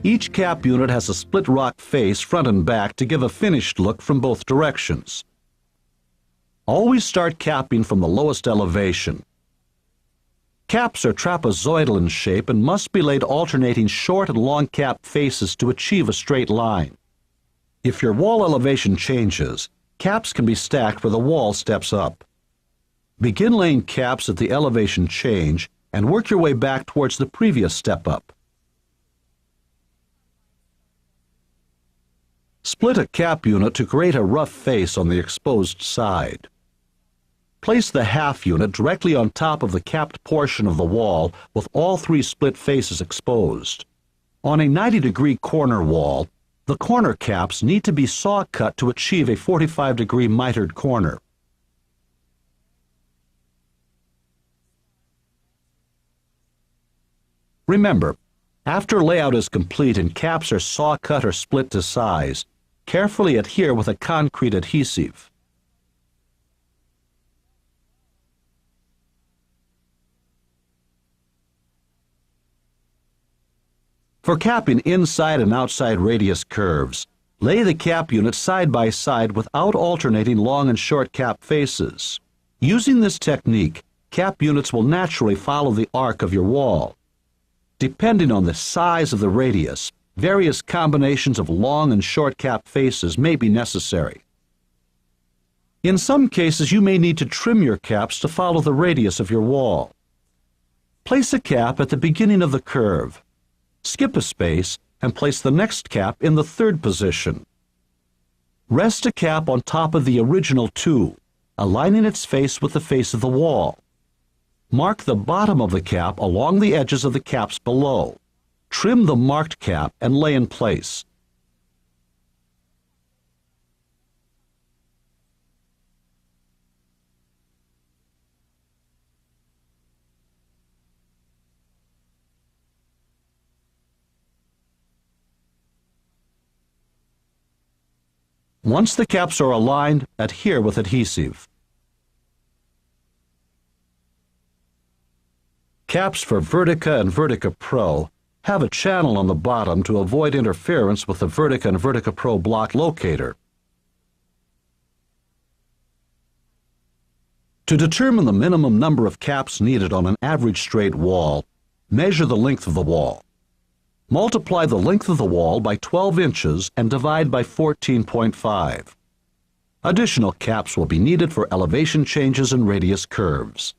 Each cap unit has a split rock face front and back to give a finished look from both directions. Always start capping from the lowest elevation. Caps are trapezoidal in shape and must be laid alternating short and long cap faces to achieve a straight line. If your wall elevation changes, caps can be stacked where the wall steps up. Begin laying caps at the elevation change and work your way back towards the previous step up. Split a cap unit to create a rough face on the exposed side. Place the half unit directly on top of the capped portion of the wall with all three split faces exposed. On a 90-degree corner wall, the corner caps need to be saw cut to achieve a 45-degree mitered corner. Remember, after layout is complete and caps are saw cut or split to size, carefully adhere with a concrete adhesive. For capping inside and outside radius curves, lay the cap unit side by side without alternating long and short cap faces. Using this technique, cap units will naturally follow the arc of your wall. Depending on the size of the radius, various combinations of long and short cap faces may be necessary. In some cases, you may need to trim your caps to follow the radius of your wall. Place a cap at the beginning of the curve. Skip a space and place the next cap in the third position. Rest a cap on top of the original two, aligning its face with the face of the wall. Mark the bottom of the cap along the edges of the caps below. Trim the marked cap and lay in place. Once the caps are aligned, adhere with adhesive. Caps for Vertica and Vertica Pro have a channel on the bottom to avoid interference with the Vertica and Vertica Pro block locator. To determine the minimum number of caps needed on an average straight wall, measure the length of the wall. Multiply the length of the wall by 12 inches and divide by 14.5. Additional caps will be needed for elevation changes and radius curves.